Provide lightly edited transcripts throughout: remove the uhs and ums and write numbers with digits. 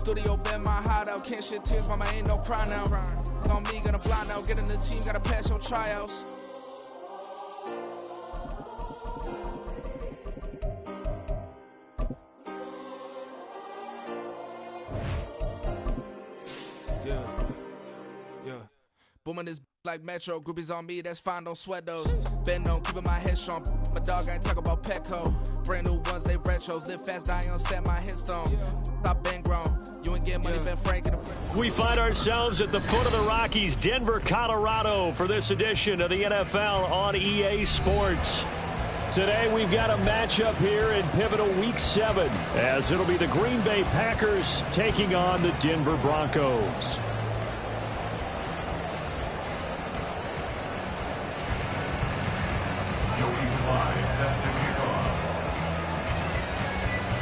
studio, been my hideout. Can't shed tears, mama, ain't no cry now. On me, gonna fly now. Get in the team, gotta pass your tryouts. Booming this like Metro, groupies on me, that's fine, don't sweat those. Been on, keeping my head strong. My dog ain't talk about Petco. Brand new ones, they retros. Live fast, die on, stand my headstone. Stop been grown. You ain't get money, been frank in the We find ourselves at the foot of the Rockies, Denver, Colorado, for this edition of the NFL on EA Sports. Today we've got a matchup here in pivotal Week 7, as it'll be the Green Bay Packers taking on the Denver Broncos.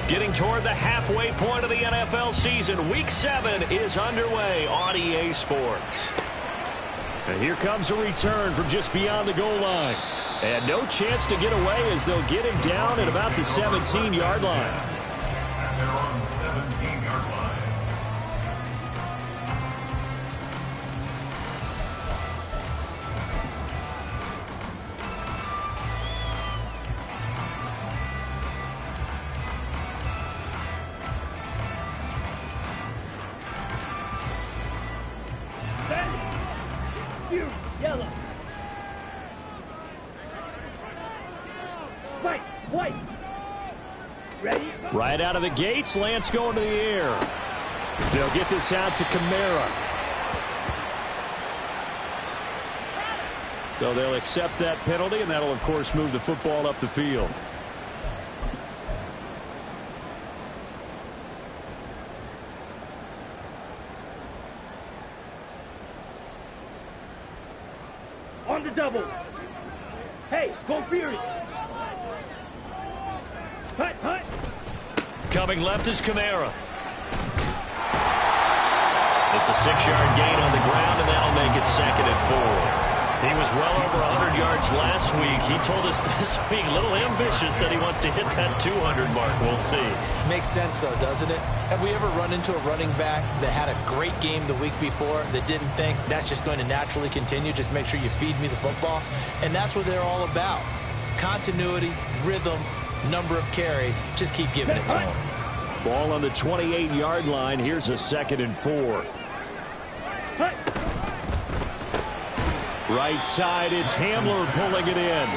Getting toward the halfway point of the NFL season, Week 7 is underway on EA Sports. And here comes a return from just beyond the goal line. And no chance to get away as they'll get him down at about the 17-yard line. And they're on the 17-yard line. Yellow. White. Ready? Right out of the gates, Lance going to the air. They'll get this out to Kamara. So they'll accept that penalty, and that'll, of course, move the football up the field. On the double. Hey, go Fury. Hut. Coming left is Kamara. It's a 6-yard gain on the ground, and that'll make it 2nd and 4. He was well over 100 yards last week. He told us this week, a little ambitious, said he wants to hit that 200 mark. We'll see. Makes sense, though, doesn't it? Have we ever run into a running back that had a great game the week before that didn't think that's just going to naturally continue? Just make sure you feed me the football. And that's what they're all about. Continuity, rhythm, number of carries. Just keep giving it to them. Ball on the 28-yard line. Here's a 2nd and 4. Right side, it's Hamler pulling it in.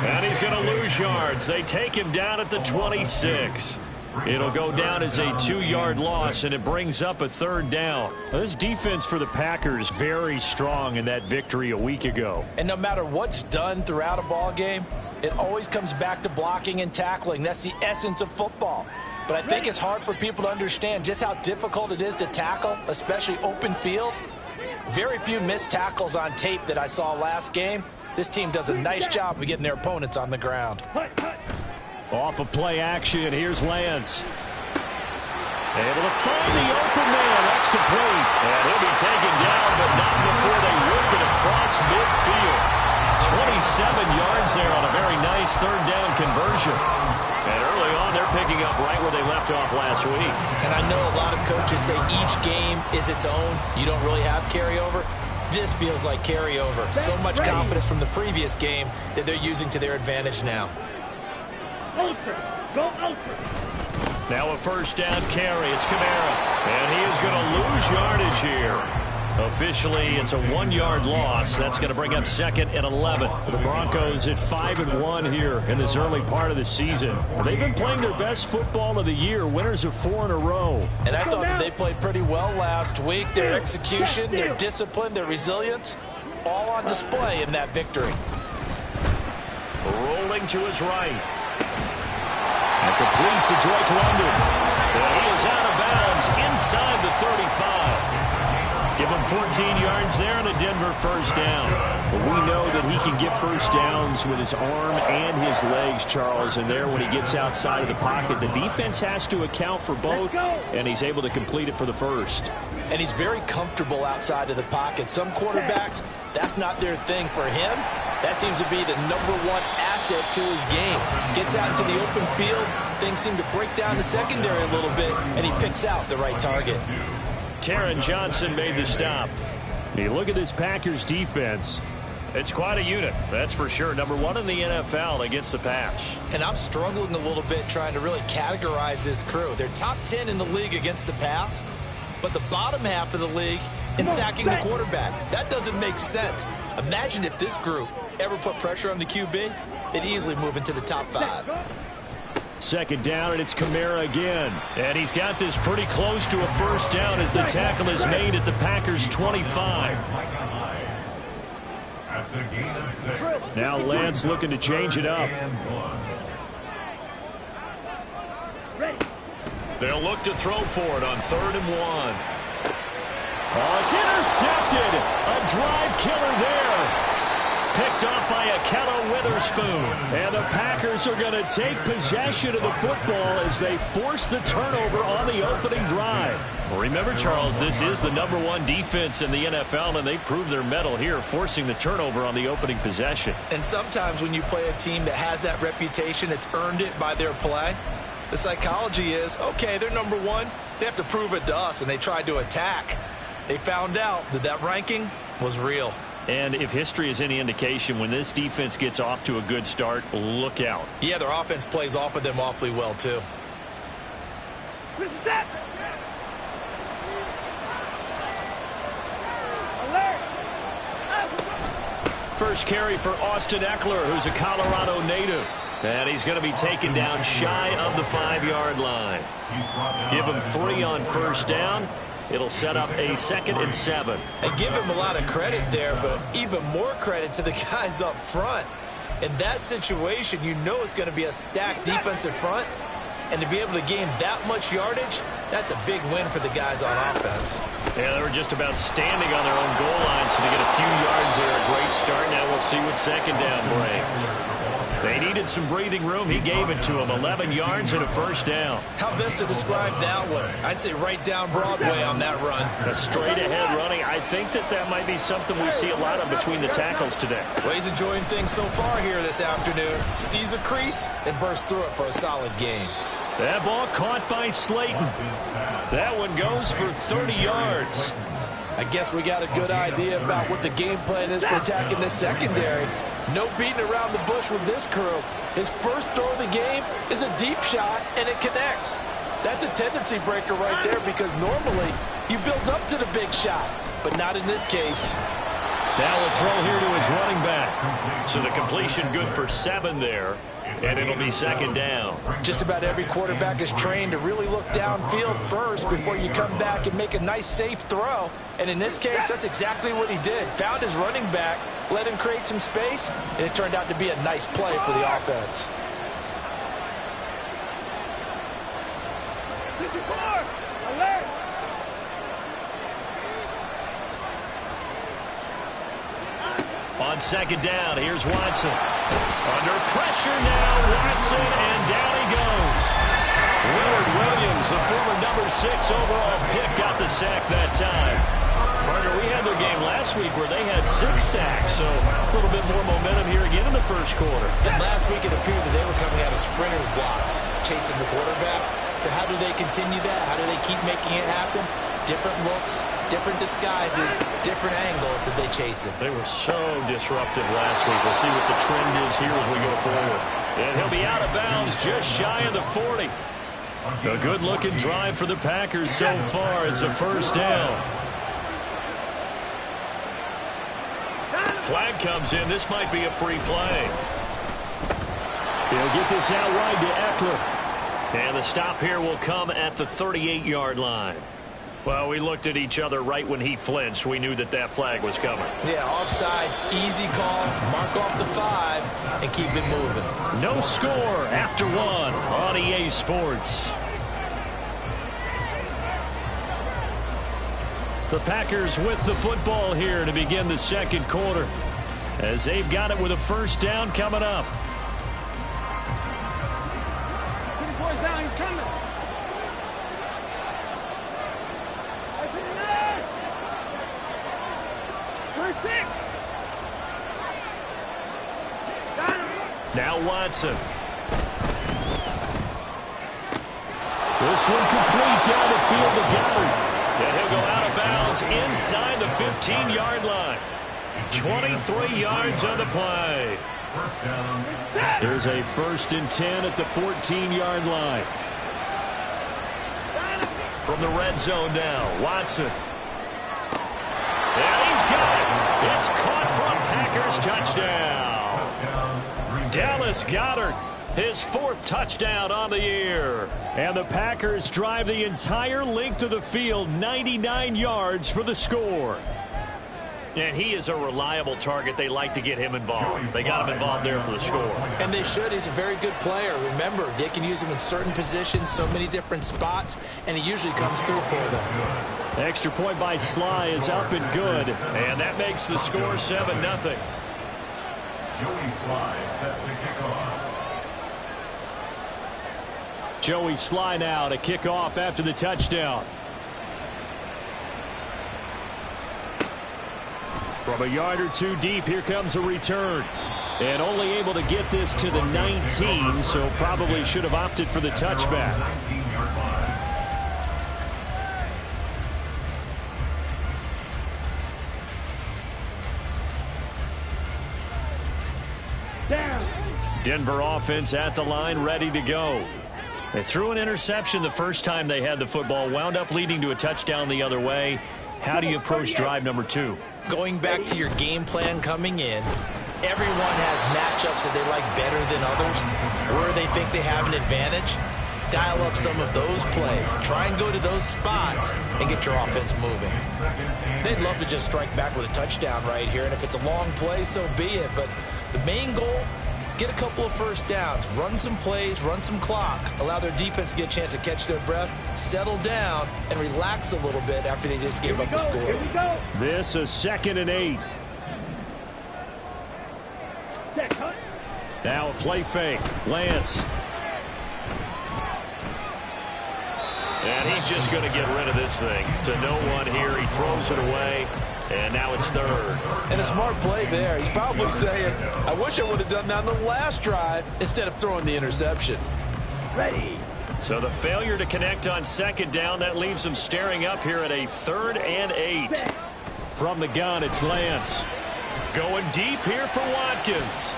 And he's going to lose yards. They take him down at the 26. It'll go down as a 2-yard loss, and it brings up a 3rd down. Now, this defense for the Packers very strong in that victory a week ago. And no matter what's done throughout a ball game, it always comes back to blocking and tackling. That's the essence of football. But I think it's hard for people to understand just how difficult it is to tackle, especially open field. Very few missed tackles on tape that I saw last game. This team does a nice job of getting their opponents on the ground. Off of play action, here's Lance. Able to find the open man. That's complete. And he'll be taken down, but not before they whip it across midfield. 27 yards there on a very nice 3rd down conversion. And early on, they're picking up right where they left off last week. And I know a lot of coaches say each game is its own. You don't really have carryover. This feels like carryover. So much confidence from the previous game that they're using to their advantage now. Ultra. Go ultra. Now a 1st down carry. It's Kamara. And he is going to lose yardage here. Officially, it's a 1-yard loss. That's going to bring up 2nd and 11. The Broncos at 5-1 here in this early part of the season. They've been playing their best football of the year, winners of 4 in a row. And I thought that they played pretty well last week. Their execution, their discipline, their resilience, all on display in that victory. Rolling to his right. And complete to Drake London. And he is out of bounds inside the 35. Give him 14 yards there and a Denver 1st down. But we know that he can get 1st downs with his arm and his legs, Charles. And there, when he gets outside of the pocket, the defense has to account for both, and he's able to complete it for the 1st. And he's very comfortable outside of the pocket. Some quarterbacks, that's not their thing. For him, that seems to be the #1 mindset to his game. Gets out into the open field. Things seem to break down the secondary a little bit, and he picks out the right target. Taron Johnson made the stop. You look at this Packers defense. It's quite a unit, that's for sure. Number 1 in the NFL against the pass. And I'm struggling a little bit trying to really categorize this crew. They're top 10 in the league against the pass, but the bottom half of the league in sacking the quarterback. That doesn't make sense. Imagine if this group ever put pressure on the QB, they'd easily move into the top 5. Second down, and it's Kamara again. And he's got this pretty close to a first down as the tackle is made at the Packers' 25. That's a gain of 6. Now Lance looking to change it up. They'll look to throw for it on 3rd and 1. Oh, it's intercepted. A drive killer there. Picked off by Ahkello Witherspoon. And the Packers are going to take possession of the football as they force the turnover on the opening drive. Remember, Charles, this is the number 1 defense in the NFL, and they prove their mettle here, forcing the turnover on the opening possession. And sometimes when you play a team that has that reputation, that's earned it by their play, the psychology is, okay, they're number 1. They have to prove it to us, and they tried to attack. They found out that that ranking was real. And if history is any indication, when this defense gets off to a good start, look out. Yeah, their offense plays off of them awfully well, too. Reset! Alert! First carry for Austin Eckler, who's a Colorado native. And he's going to be taken down shy of the 5-yard line. Give him 3 on first down. It'll set up a 2nd and 7. And give him a lot of credit there, but even more credit to the guys up front. In that situation, you know it's going to be a stacked defensive front. And to be able to gain that much yardage, that's a big win for the guys on offense. Yeah, they were just about standing on their own goal line, so to get a few yards there, a great start. Now we'll see what second down brings. They needed some breathing room. He gave it to them. 11 yards and a first down. How best to describe that one? I'd say right down Broadway on that run. A straight-ahead running. I think that might be something we see a lot of between the tackles today. Well, he's enjoying things so far here this afternoon. Sees a crease and bursts through it for a solid gain. That ball caught by Slayton. That one goes for 30 yards. I guess we got a good idea about what the game plan is for attacking this secondary. No beating around the bush with this crew. His first throw of the game is a deep shot, and it connects. That's a tendency breaker right there because normally you build up to the big shot, but not in this case. Now a throw here to his running back. So the completion good for 7 there, and it'll be second down. Just about every quarterback is trained to really look downfield first before you come back and make a nice, safe throw. And in this case, that's exactly what he did. Found his running back, let him create some space, and it turned out to be a nice play for the offense. 54! Alert! On second down, here's Watson. Under pressure now, Watson, and down he goes. Leonard Williams, the former number 6 overall pick, got the sack that time. Partner, we had their game last week where they had 6 sacks, so a little bit more momentum here again in the first quarter. And last week it appeared that they were coming out of sprinters blocks, chasing the quarterback. So how do they continue that? How do they keep making it happen? Different looks, different disguises, different angles that they chase it. They were so disruptive last week. We'll see what the trend is here as we go forward. And he'll be out of bounds just shy of the 40. A good-looking drive for the Packers so far. It's a first down. Flag comes in. This might be a free play. He'll get this out wide to Eckler. And the stop here will come at the 38-yard line. Well, we looked at each other right when he flinched. We knew that flag was coming. Yeah, offsides, easy call, mark off the 5, and keep it moving. No score after 1 on EA Sports. The Packers with the football here to begin the second quarter, as they've got it with a first down coming up. 24 down, he's coming. First 6. Now Watson. This one complete down the field to Goddard. And he'll go out of bounds inside the 15-yard line. 23 yards on the play. There's a 1st and 10 at the 14-yard line. From the red zone now, Watson. And he's got it. It's caught from Packers touchdown. Dallas Goedert, his 4th touchdown on the year. And the Packers drive the entire length of the field, 99 yards for the score. And he is a reliable target. They like to get him involved. They got him involved there for the score. And they should. He's a very good player. Remember, they can use him in certain positions, so many different spots, and he usually comes through for them. Extra point by Sly is up and good. And that makes the score 7-0. Joey Sly set to kick off. Joey Sly now to kick off after the touchdown. From a yard or two deep, here comes a return. And only able to get this to the 19, so probably should have opted for the touchback. Denver offense at the line, ready to go. They threw an interception the first time they had the football, wound up leading to a touchdown the other way. How do you approach drive number 2? Going back to your game plan coming in, everyone has matchups that they like better than others, where they think they have an advantage. Dial up some of those plays. Try and go to those spots and get your offense moving. They'd love to just strike back with a touchdown right here, and if it's a long play, so be it. But the main goal, get a couple of first downs, run some plays, run some clock, allow their defense to get a chance to catch their breath, settle down, and relax a little bit after they just gave up the score. Here we go. This is 2nd and 8. Check, cut. Now a play fake. Lance. And he's just going to get rid of this thing. To no one here. He throws it away. And now it's 3rd. And a smart play there. He's probably saying, I wish I would have done that on the last drive instead of throwing the interception. Ready. So the failure to connect on 2nd down, that leaves them staring up here at a 3rd and 8. From the gun, it's Lance. Going deep here for Watkins.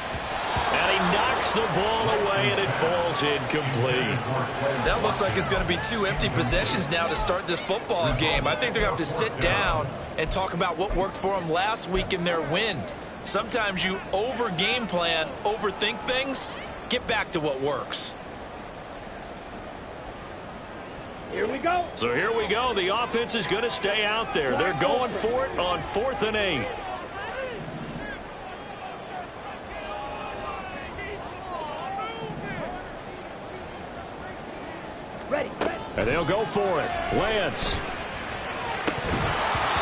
And he knocks the ball away, and it falls incomplete. That looks like it's going to be 2 empty possessions now to start this football game. I think they're going to have to sit down and talk about what worked for them last week in their win. Sometimes you over-game plan, overthink things. Get back to what works. Here we go. So here we go. The offense is going to stay out there. They're going for it on 4th and 8. Ready. And they'll go for it. Lance.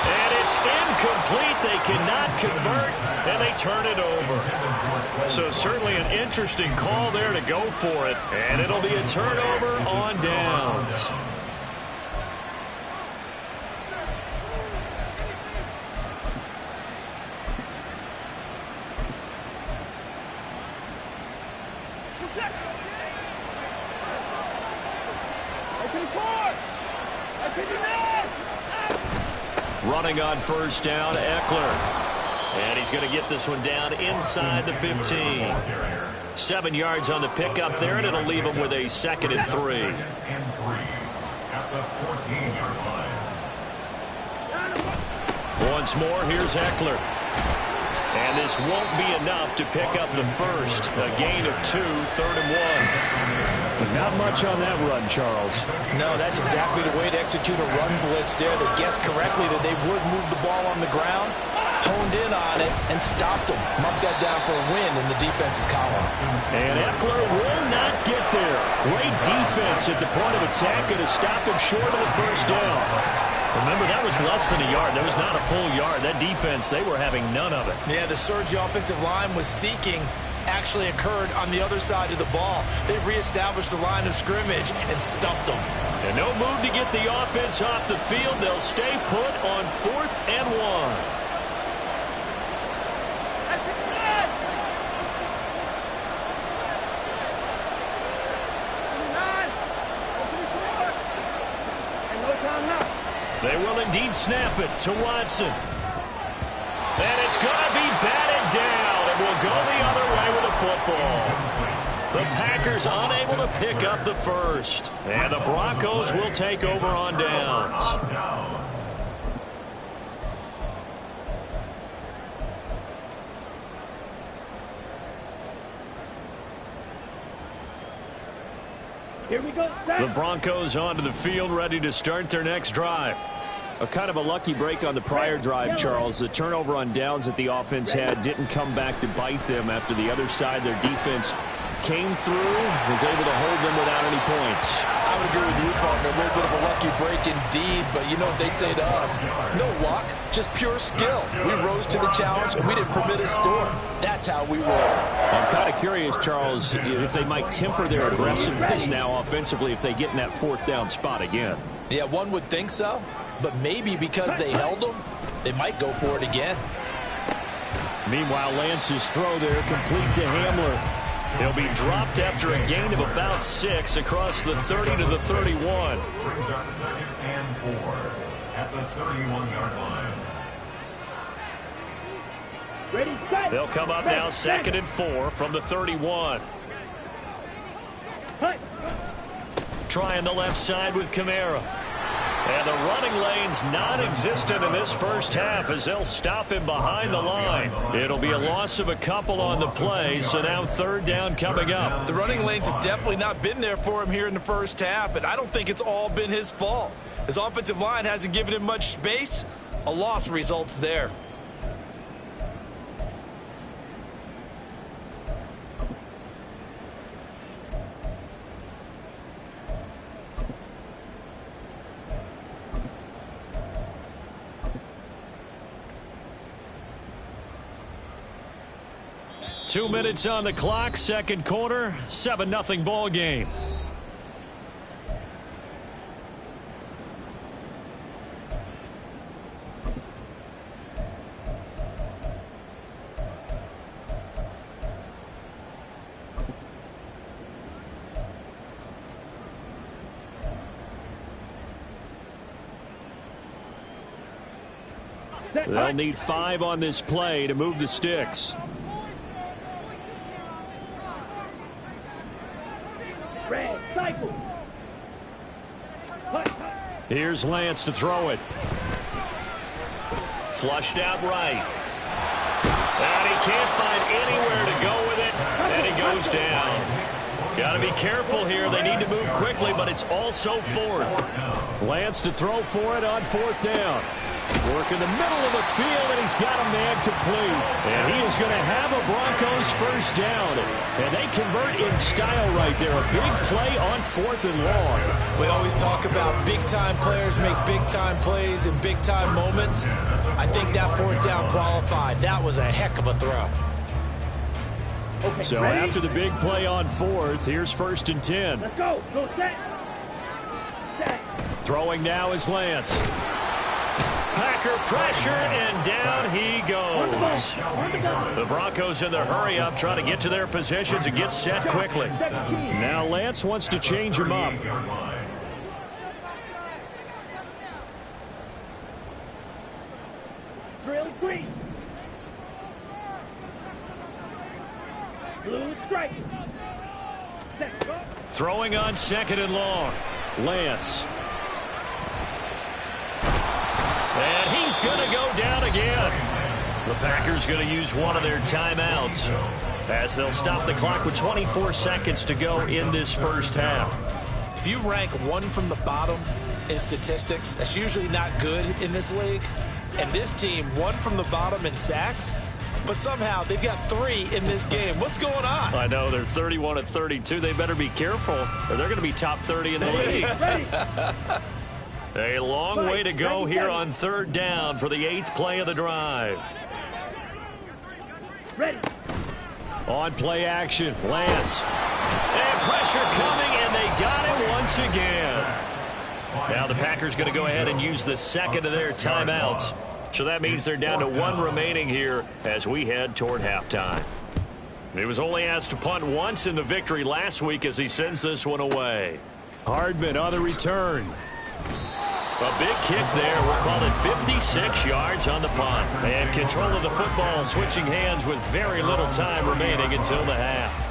And it's incomplete. They cannot convert, and they turn it over. So certainly an interesting call there to go for it. And it'll be a turnover on downs. Running on 1st down, Eckler. And he's going to get this one down inside the 15. 7 yards on the pickup there, and it'll leave him with a 2nd and 3. At the 14-yard line. Once more, here's Eckler. And this won't be enough to pick up the first. A gain of 2, 3rd and 1. Not much on that run, Charles. No, that's exactly the way to execute a run blitz there. They guessed correctly that they would move the ball on the ground, honed in on it, and stopped them. Marked that down for a win in the defense's column. And Eckler will not get there. Great defense at the point of attack and to stop him short of the first down. Remember, that was less than a yard. That was not a full yard. That defense, they were having none of it. Yeah, the surge offensive line was seeking actually occurred on the other side of the ball. They reestablished the line of scrimmage and stuffed them. And no move to get the offense off the field. They'll stay put on 4th and 1. They will indeed snap it to Watson. And it's going to be batted down, and will go the other way with the football. The Packers unable to pick up the first. And the Broncos will take over on downs. Here we go. The Broncos onto the field, ready to start their next drive. A kind of a lucky break on the prior drive, Charles. The turnover on downs that the offense had didn't come back to bite them after the other side. Their defense came through, was able to hold them without any points. I would agree with you, partner. A little bit of a lucky break indeed, but you know what they'd say to us? No luck, just pure skill. We rose to the challenge, and we didn't permit a score. That's how we roll. I'm kind of curious, Charles, if they might temper their aggressiveness now offensively if they get in that fourth down spot again. Yeah, one would think so, but maybe because they held them, they might go for it again. Meanwhile, Lance's throw there complete to Hamler. He'll be dropped after a gain of about 6 across the 30 to the 31. Brings up 2nd and 4 at the 31-yard line. Ready, set. They'll come up now 2nd and 4 from the 31. Hut. Trying the left side with Kamara. And the running lane's non-existent in this first half as they'll stop him behind the line. It'll be a loss of a couple on the play, so now 3rd down coming up. The running lanes have definitely not been there for him here in the first half, and I don't think it's all been his fault. His offensive line hasn't given him much space. A loss results there. Two minutes on the clock, second quarter, 7-0 ball game. They'll need 5 on this play to move the sticks. Red cycle. Here's Lance to throw it. Flushed out right. And he can't find anywhere to go with it. And he goes down. Got to be careful here. They need to move quickly, but it's also 4th. Lance to throw for it on 4th down. Work in the middle of the field, and he's got a man complete. And he is going to have a Broncos first down. And they convert in style right there. A big play on 4th and long. We always talk about big-time players make big-time plays in big-time moments. I think that 4th down qualified. That was a heck of a throw. Okay, so ready? After the big play on 4th, here's 1st and 10. Let's go. Go set. Set. Throwing now is Lance. Packer pressure, and down he goes. The Broncos in the hurry up, trying to get to their positions and get set quickly. Now Lance wants to change him up. Drill green. Blue strike. Set. Go. Throwing on 2nd and long. Lance. And he's going to go down again. The Packers going to use one of their timeouts as they'll stop the clock with 24 seconds to go in this first half. If you rank 1 from the bottom in statistics, that's usually not good in this league. And this team, 1 from the bottom in sacks, but somehow they've got 3 in this game. What's going on? I know, they're 31 of 32. They better be careful, or they're going to be top 30 in the league. A long way to go here on 3rd down for the 8th play of the drive. Ready. On play action, Lance. And pressure coming, and they got him once again. Now the Packers going to go ahead and use the 2nd of their timeouts. So that means they're down to 1 remaining here as we head toward halftime. He was only asked to punt once in the victory last week as he sends this one away. Hardman on the return. A big kick there. We'll call it 56 yards on the punt. And control of the football switching hands with very little time remaining until the half.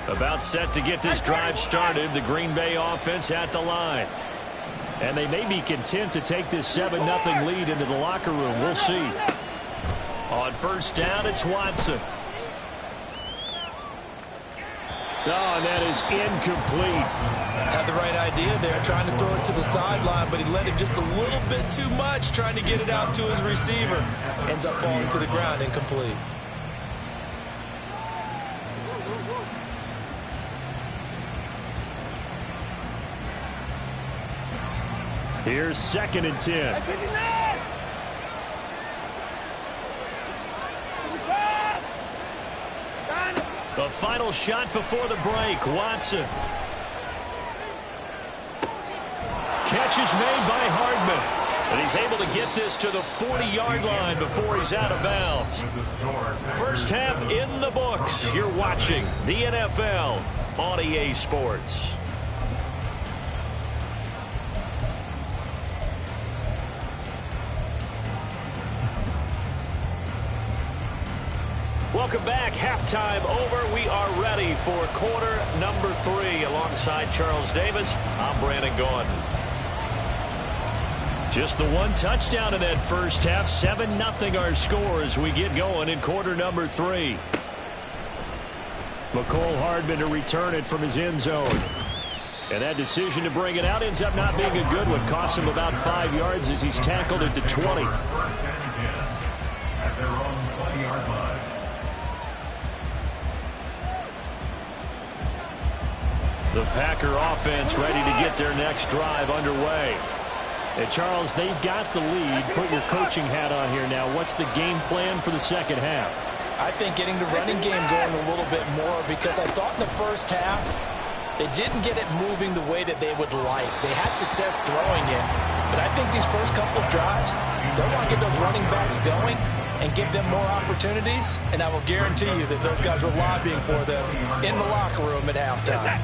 About set to get this drive started. The Green Bay offense at the line. And they may be content to take this 7-0 lead into the locker room. We'll see. On first down, it's Watson. Oh, and that is incomplete. Had the right idea there, trying to throw it to the sideline, but he let him just a little bit too much, trying to get it out to his receiver. Ends up falling to the ground, incomplete. Here's 2nd and 10. The final shot before the break. Watson. Catch is made by Hardman. And he's able to get this to the 40-yard line before he's out of bounds. First half in the books. You're watching the NFL on EA Sports. Welcome back. Halftime over. We are ready for quarter number 3. Alongside Charles Davis, I'm Brandon Gordon. Just the one touchdown in that first half. 7-0 our score as we get going in quarter number 3. Mecole Hardman to return it from his end zone. And that decision to bring it out ends up not being a good one. Costs him about 5 yards as he's tackled at the 20. First and 10 at their own 20-yard line. The Packer offense ready to get their next drive underway. And Charles, they've got the lead. Put your coaching hat on here now. What's the game plan for the second half? I think getting the running game going a little bit more, because I thought in the first half they didn't get it moving the way that they would like. They had success throwing it, but I think these first couple of drives, they want to get those running backs going and give them more opportunities, and I will guarantee you that those guys were lobbying for them in the locker room at halftime.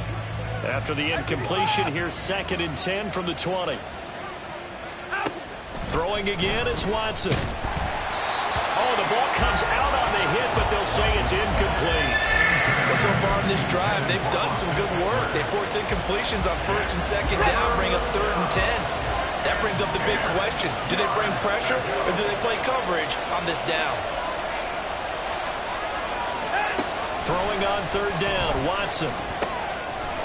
After the incompletion, here's 2nd and 10 from the 20. Throwing again is Watson. Oh, the ball comes out on the hit, but they'll say it's incomplete. Well, so far in this drive, they've done some good work. They force incompletions on 1st and 2nd down, bring up 3rd and 10. That brings up the big question. Do they bring pressure, or do they play coverage on this down? Throwing on 3rd down, Watson.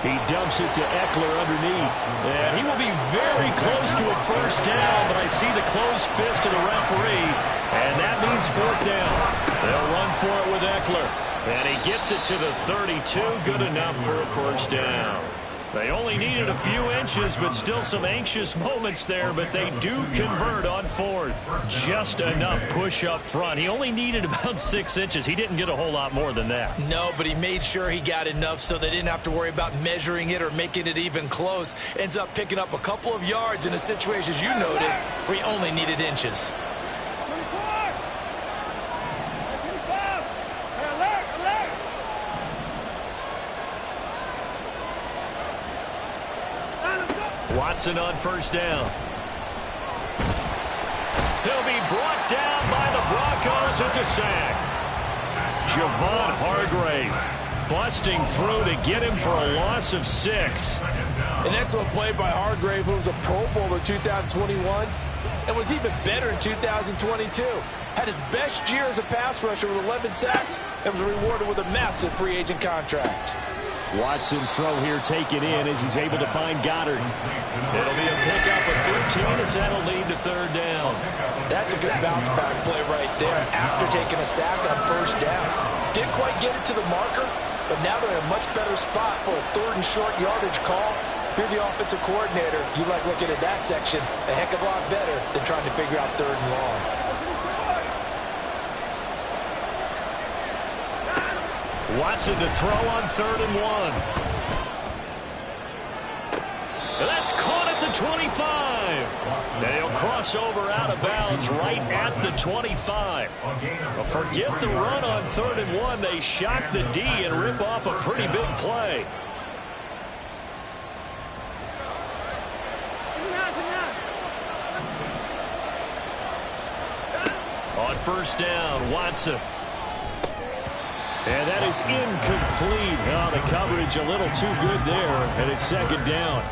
He dumps it to Eckler underneath. And he will be very close to a first down, but I see the closed fist of the referee, and that means 4th down. They'll run for it with Eckler. And he gets it to the 32. Good enough for a first down. They only needed a few inches, but still some anxious moments there, but they do convert on 4th. Just enough push up front. He only needed about 6 inches. He didn't get a whole lot more than that. No, but he made sure he got enough so they didn't have to worry about measuring it or making it even close. Ends up picking up a couple of yards in a situation, as you noted, where he only needed inches. Watson on first down. He'll be brought down by the Broncos. It's a sack. Javon Hargrave busting through to get him for a loss of 6. An excellent play by Hargrave, who was a Pro Bowler in 2021 and was even better in 2022. Had his best year as a pass rusher with 11 sacks and was rewarded with a massive free agent contract. Watson's throw here taken in as he's able to find Goddard. It'll be a pickup of 15 as that'll lead to 3rd down. That's a good bounce back play right there after taking a sack on first down. Didn't quite get it to the marker, but now they're in a much better spot for a 3rd and short yardage call. If you're the offensive coordinator, you like looking at that section a heck of a lot better than trying to figure out 3rd and long. Watson to throw on 3rd and 1. And that's caught at the 25. They'll cross over out of bounds right at the 25. Well, forget the run on 3rd and 1. They shock the D and rip off a pretty big play. On 1st down, Watson. And that is incomplete. Oh, the coverage a little too good there, and it's 2nd down.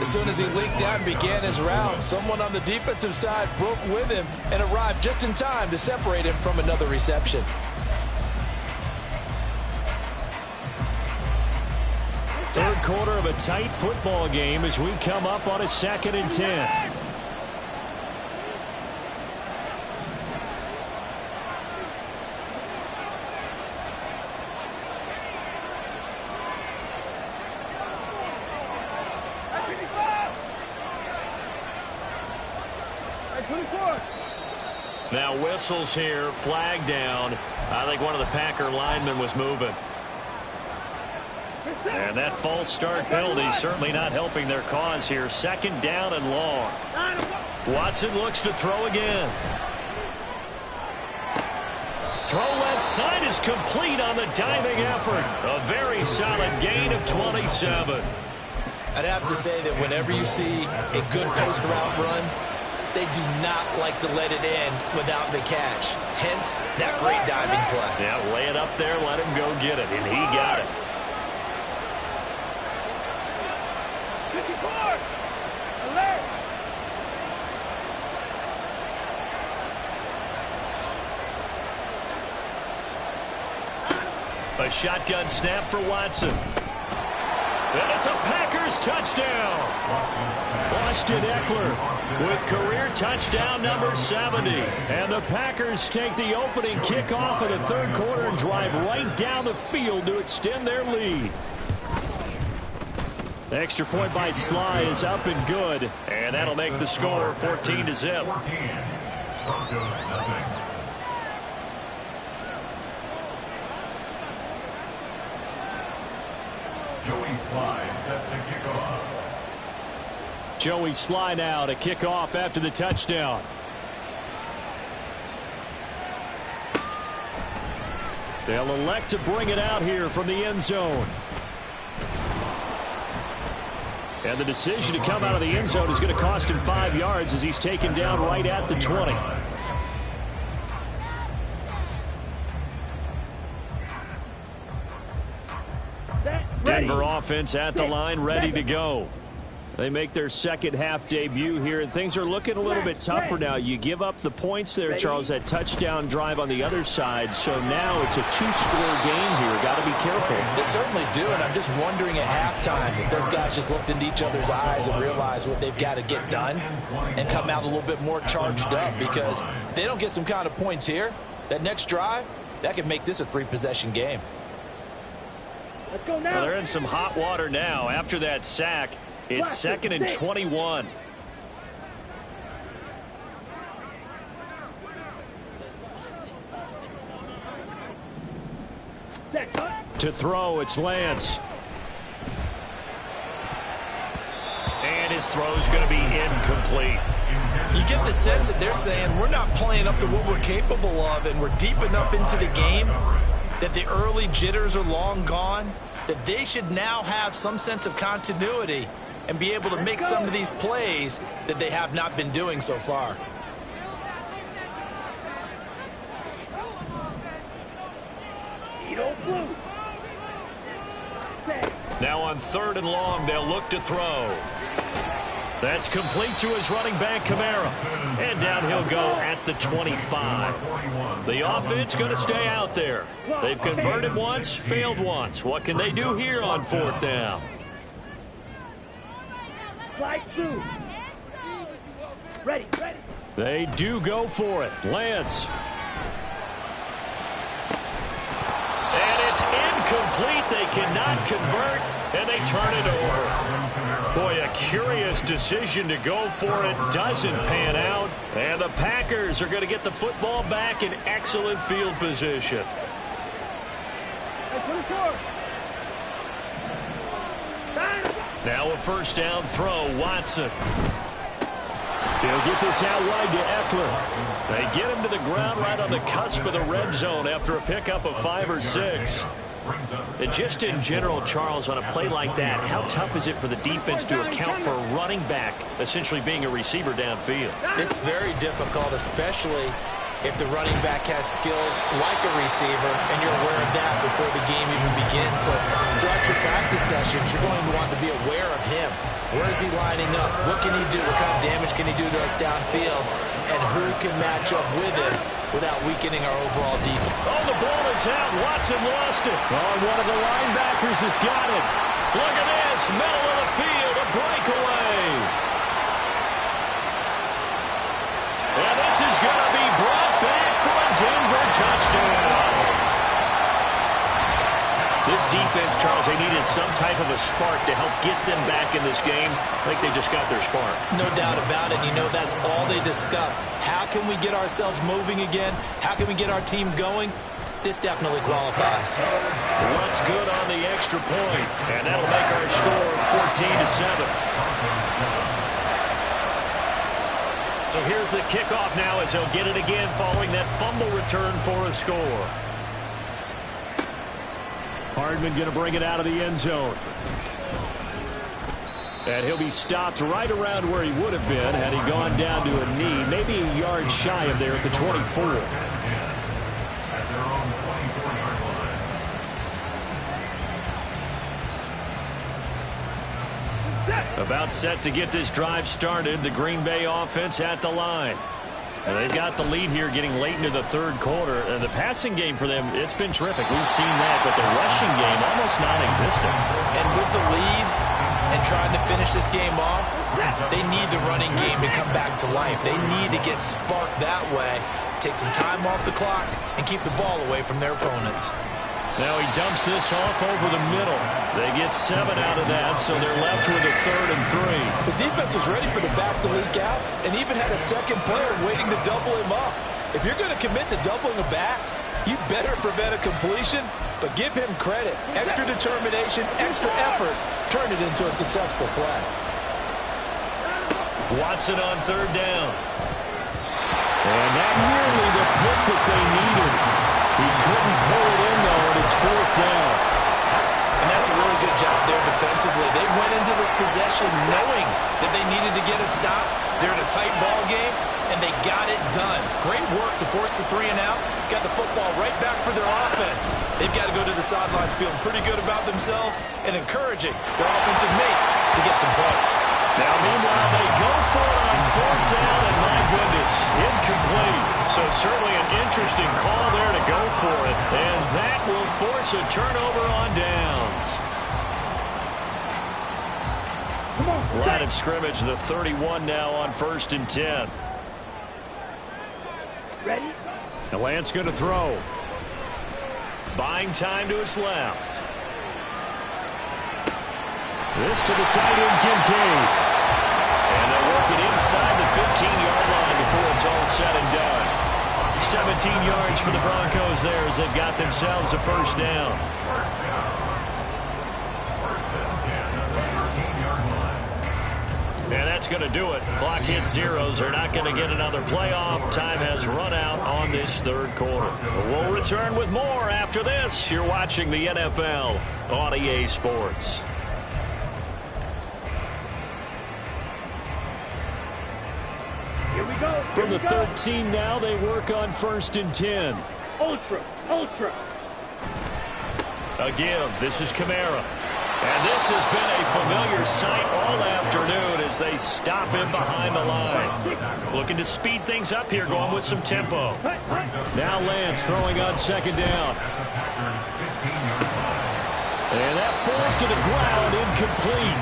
As soon as he leaked out and began his route, someone on the defensive side broke with him and arrived just in time to separate him from another reception. Third quarter of a tight football game as we come up on a 2nd and 10. Now whistles here, flag down. I think one of the Packer linemen was moving. And that false start penalty certainly not helping their cause here. 2nd down and long. Watson looks to throw again. Throw left side is complete on the diving effort. A very solid gain of 27. I'd have to say that whenever you see a good post route run, they do not like to let it end without the catch. Hence, that great diving play. Yeah, lay it up there, let him go get it, and he got it. A shotgun snap for Watson. And it's a Packers touchdown. Austin Eckler with career touchdown number 70. And the Packers take the opening kickoff of the 3rd quarter and drive right down the field to extend their lead. The extra point by Sly is up and good. And that'll make the score 14-0. Broncos nothing. Joey Sly set to kick off. Joey Sly now to kick off after the touchdown. They'll elect to bring it out here from the end zone. And the decision to come out of the end zone is going to cost him 5 yards as he's taken down right at the 20. Denver offense at the line, ready to go. They make their 2nd half debut here, and things are looking a little bit tougher now. You give up the points there, Charles, that touchdown drive on the other side, so now it's a 2-score game here. Got to be careful. They certainly do, and I'm just wondering at halftime if those guys just looked into each other's eyes and realized what they've got to get done and come out a little bit more charged up, because if they don't get some kind of points here, that next drive, that could make this a 3-possession game. Let's go now. Well, they're in some hot water now after that sack. It's 2nd and 21. To throw, it's Lance. And his throw's going to be incomplete. You get the sense that they're saying we're not playing up to what we're capable of, and we're deep enough into the game that the early jitters are long gone, that they should now have some sense of continuity and be able to make some of these plays that they have not been doing so far. Now on 3rd and long, they'll look to throw. That's complete to his running back, Kamara. And down he'll go at the 25. The offense going to stay out there. They've converted once, failed once. What can they do here on 4th down? Ready. They do go for it. Lance. And it's incomplete. They cannot convert, and they turn it over. Boy, a curious decision to go for it. Doesn't pan out. And the Packers are going to get the football back in excellent field position. Now a first down throw, Watson. He'll get this out wide to Eckler. They get him to the ground right on the cusp of the red zone after a pickup of 5 or 6. And just in general, Charles, on a play like that, how tough is it for the defense to account for a running back essentially being a receiver downfield? It's very difficult, especially if the running back has skills like a receiver, and you're aware of that before the game even begins. So throughout your practice sessions, you're going to want to be aware of him. Where is he lining up? What can he do? What kind of damage can he do to us downfield? And who can match up with him without weakening our overall defense? Oh, the ball is out. Watson lost it. Oh, one of the linebackers has got it. Look at this. Middle of the field, a breakaway. And this is going to be brought back for a Denver touchdown. This defense, Charles, they needed some type of a spark to help get them back in this game. I think they just got their spark. No doubt about it. You know, that's all they discussed. How can we get ourselves moving again? How can we get our team going? This definitely qualifies. What's good on the extra point? And that'll make our score 14-7. So here's the kickoff now as they'll get it again following that fumble return for a score. Hardman going to bring it out of the end zone. And he'll be stopped right around where he would have been had he gone down to a knee, maybe a yard shy of there at the 24. About set to get this drive started, the Green Bay offense at the line. And they've got the lead here getting late into the third quarter. And the passing game for them, it's been terrific. We've seen that, but the rushing game almost non-existent. And with the lead and trying to finish this game off, they need the running game to come back to life. They need to get sparked that way, take some time off the clock, and keep the ball away from their opponents. Now he dumps this off over the middle. They get 7 out of that, so they're left with a 3rd and 3. The defense was ready for the back to leak out and even had a second player waiting to double him up. If you're going to commit to doubling a back, you better prevent a completion, but give him credit. Extra determination, extra effort, turn it into a successful play. Watson on 3rd down. And that nearly the pick that they needed. He couldn't pull it in, though, and it's 4th down. And that's a really good job there defensively. They went into this possession knowing that they needed to get a stop. They're in a tight ball game, and they got it done. Great work to force the 3 and out. Got the football right back for their offense. They've got to go to the sidelines feeling pretty good about themselves and encouraging their offensive mates to get some points. Now, meanwhile, they go for it on 4th down, and my goodness, incomplete. So certainly an interesting call there to go for it, and that will force a turnover on downs. Line of scrimmage, the 31 now on 1st and 10. Ready? And Lance going to throw. Buying time to his left. This to the tight end, Kincaid. And they'll work it inside the 15-yard line before it's all said and done. 17 yards for the Broncos there as they've got themselves a 1st down. And that's going to do it. Clock hits zeros. They're not going to get another playoff. Time has run out on this 3rd quarter. We'll return with more after this. You're watching the NFL on EA Sports. Here we go. From the 13 now, they work on 1st and 10. Ultra. A give. This is Kamara. And this has been a familiar sight all afternoon as they stop him behind the line. Looking to speed things up here, going with some tempo. Now Lance throwing on 2nd down. And that falls to the ground, incomplete.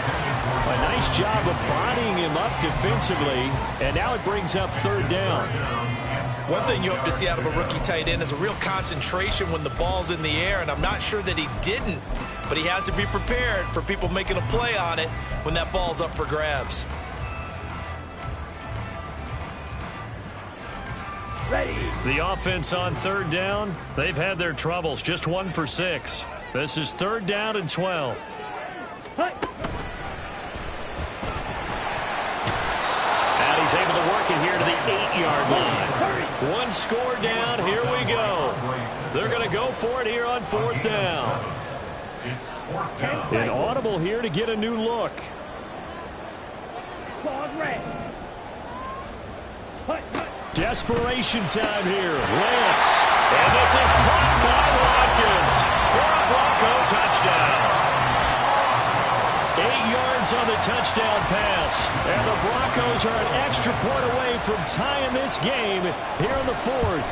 A nice job of bodying him up defensively, and now it brings up 3rd down. One thing you hope to see out of a rookie tight end is a real concentration when the ball's in the air, and I'm not sure that he didn't, but he has to be prepared for people making a play on it when that ball's up for grabs. Ready. The offense on 3rd down, they've had their troubles, just 1 for 6. This is 3rd down and 12. he's able to work it here to the 8-yard line. One score down. Here we go. They're going to go for it here on 4th down. An audible here to get a new look. Desperation time here. Lance. And this is caught by Watkins for a Bronco touchdown. 8 yards on the touchdown pass. And the Broncos are an extra point away from tying this game here in the 4th.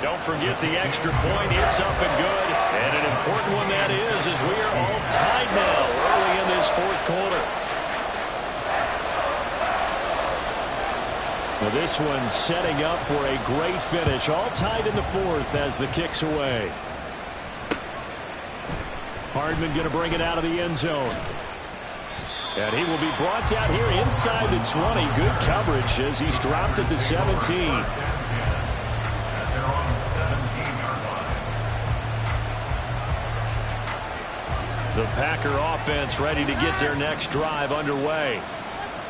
Don't forget the extra point. It's up and good. And an important one that is, as we are all tied now early in this 4th quarter. Well, this one setting up for a great finish. All tied in the 4th as the kick's away. Hardman going to bring it out of the end zone. And he will be brought down here inside the 20. Good coverage as he's dropped at the 17. The Packer offense ready to get their next drive underway.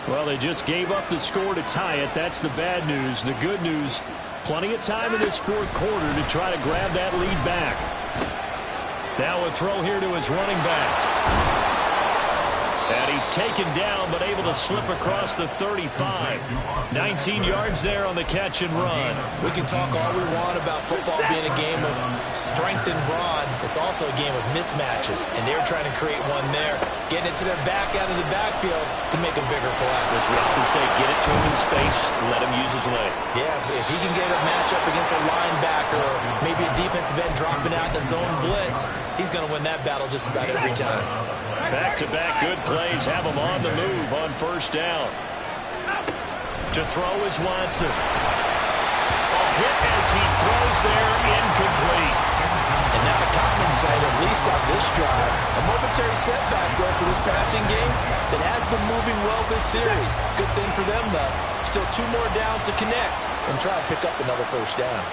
Well, they just gave up the score to tie it. That's the bad news. The good news, plenty of time in this 4th quarter to try to grab that lead back. Now a throw here to his running back. And he's taken down, but able to slip across the 35. 19 yards there on the catch and run. We can talk all we want about football being a game of strength and brawn. It's also a game of mismatches, and they're trying to create one there, getting it to their back out of the backfield to make a bigger play. As we often say, get it to him in space, let him use his leg. Yeah, if he can get a matchup against a linebacker or maybe a defensive end dropping out in a zone blitz, he's going to win that battle just about every time. Back-to-back good plays have him on the move on 1st down. To throw is Watson. A hit as he throws there, incomplete. And not a common sight, at least on this drive. A momentary setback, though, for this passing game that has been moving well this series. Good thing for them, though. Still 2 more downs to connect and try to pick up another 1st down.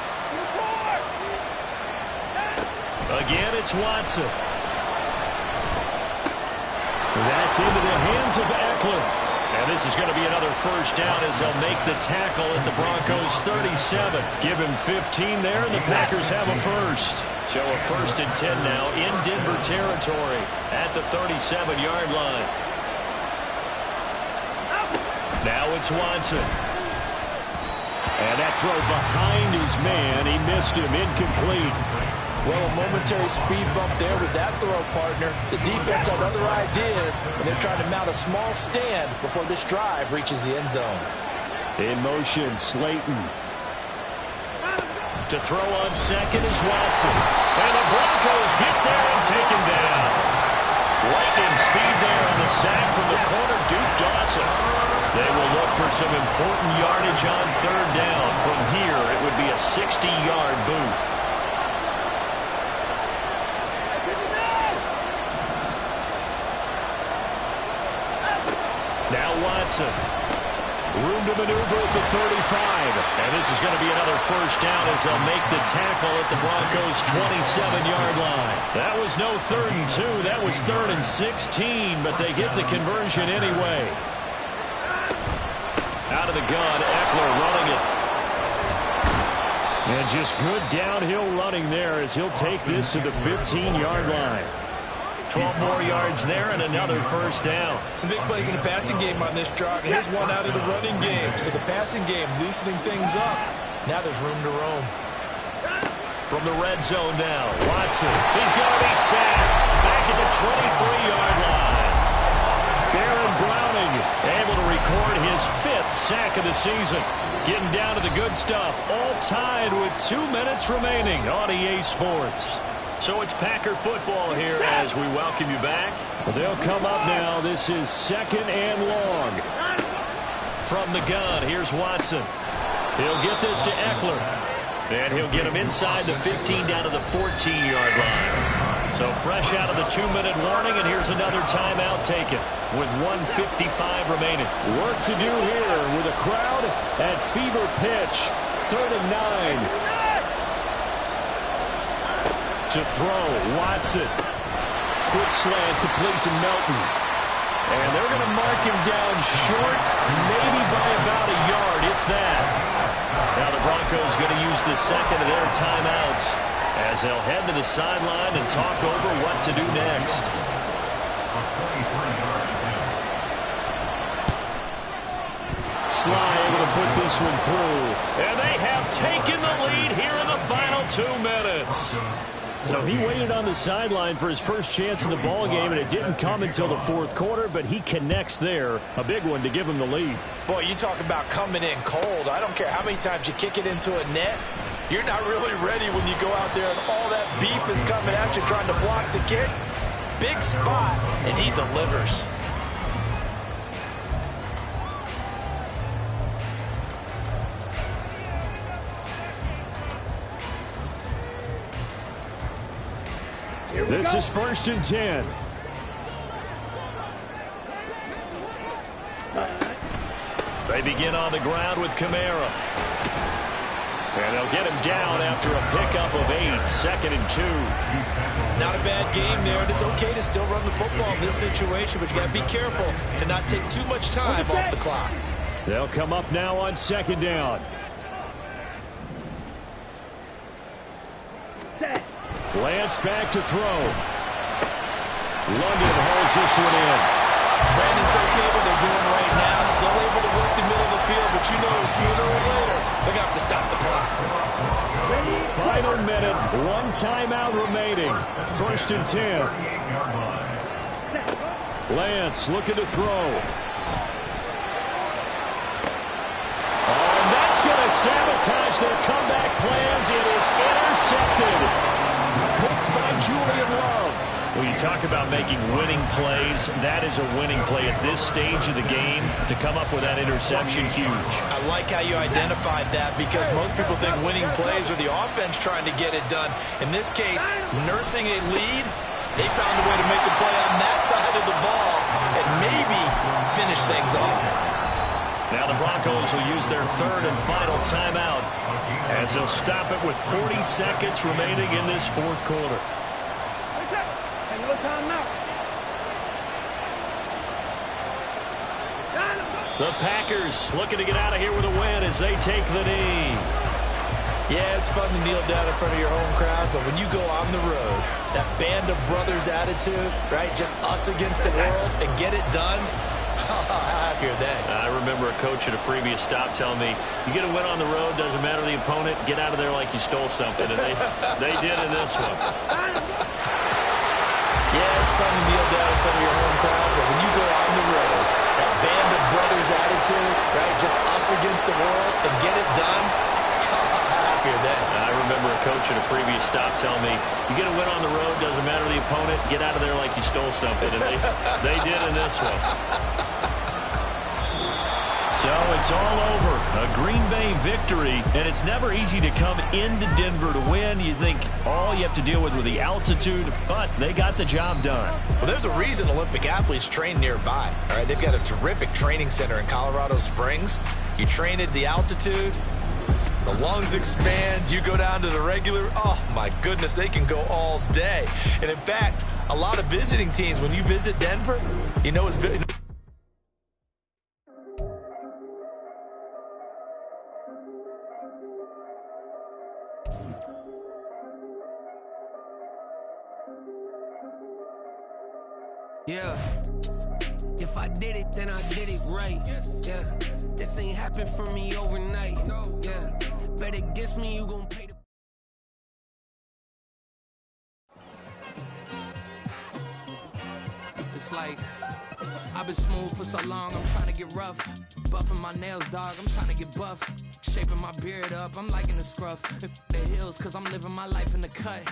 Again, it's Watson. That's into the hands of Eckler. And this is going to be another 1st down as they'll make the tackle at the Broncos 37. Give him 15 there, and the Packers have a first. So a 1st and 10 now in Denver territory at the 37-yard line. Now it's Watson. And that throw behind his man. He missed him, incomplete. Well, a momentary speed bump there with that throw, partner. The defense had other ideas, and they're trying to mount a small stand before this drive reaches the end zone. In motion, Slayton. To throw on 2nd is Watson. And the Broncos get there and take him down. Lightning speed there on the sack from the corner, Duke Dawson. They will look for some important yardage on 3rd down. From here, it would be a 60-yard boot. Now Watson. Room to maneuver at the 35. And this is going to be another 1st down as they'll make the tackle at the Broncos' 27-yard line. That was no 3rd and 2. That was 3rd and 16, but they get the conversion anyway. Out of the gun, Eckler running it. And just good downhill running there as he'll take this to the 15-yard line. 12 more yards there and another 1st down. Some big plays in the passing game on this drive. Here's one out of the running game. So the passing game loosening things up. Now there's room to roam. From the red zone now, Watson. He's going to be sacked. Back at the 23-yard line. Baron Browning able to record his 5th sack of the season. Getting down to the good stuff. All tied with 2 minutes remaining on EA Sports. So it's Packer football here as we welcome you back. They'll come up now. This is 2nd and long. From the gun, here's Watson. He'll get this to Eckler. And he'll get him inside the 15 down to the 14-yard line. So fresh out of the 2-minute warning, and here's another timeout taken with 1:55 remaining. Work to do here with a crowd at fever pitch. 3rd and 9. To throw, Watson. Quick slant complete to Melton. And they're going to mark him down short, maybe by about a yard, if that. Now the Broncos going to use the second of their timeouts as they'll head to the sideline and talk over what to do next. Sly able to put this one through. And they have taken the lead here in the final 2 minutes. So he waited on the sideline for his first chance in the ball game, and it didn't come until the fourth quarter, but he connects there. A big one to give him the lead. Boy, you talk about coming in cold. I don't care how many times you kick it into a net. You're not really ready when you go out there and all that beef is coming at you trying to block the kick. Big spot, and he delivers. This is 1st and 10. They begin on the ground with Kamara. And they'll get him down after a pickup of 8, 2nd and 2. Not a bad game there, and it's okay to still run the football in this situation, but you got to be careful to not take too much time off the clock. They'll come up now on 2nd down. Lance back to throw. London holds this one in. Brandon's okay what they're doing right now. Still able to work the middle of the field, but you know sooner or later they're going to have to stop the clock. Final minute, 1 timeout remaining. 1st and 10. Lance looking to throw. Oh, and that's going to sabotage their comeback plans. It is intercepted. Picked by Julian Love. Well, you talk about making winning plays. That is a winning play at this stage of the game. To come up with that interception, huge. I like how you identified that because most people think winning plays are the offense trying to get it done. In this case, nursing a lead, they found a way to make a play on that side of the ball and maybe finish things off. Now the Broncos will use their 3rd and final timeout as they'll stop it with 40 seconds remaining in this 4th quarter. The Packers looking to get out of here with a win as they take the knee. Yeah, it's fun to kneel down in front of your home crowd, but when you go on the road, that band of brothers attitude, right, just us against the world and get it done, how happy are they? I remember a coach at a previous stop telling me, you get a win on the road, doesn't matter the opponent, get out of there like you stole something. And they did in this one. Yeah, it's fun to kneel down in front of your home crowd, but when you go on the road, that band of brothers attitude, right, just us against the world and get it done, how happy are they? I remember a coach at a previous stop telling me, you get a win on the road, doesn't matter the opponent, get out of there like you stole something. And they did in this one. So it's all over. A Green Bay victory, and it's never easy to come into Denver to win. You think all you have to deal with the altitude, but they got the job done. Well, there's a reason Olympic athletes train nearby. All right, they've got a terrific training center in Colorado Springs. You train at the altitude, the lungs expand, you go down to the regular, oh my goodness, they can go all day. And in fact, a lot of visiting teams, when you visit Denver, you know it's yeah. If I did it, then I did it right. Yeah. This ain't happened for me overnight. Yeah. Bet against me, you gon' pay the... It's like I've been smooth for so long, I'm trying to get rough. Buffing my nails, dog, I'm trying to get buff. Shaping my beard up, I'm liking the scruff. The hills, cause I'm living my life in the cut.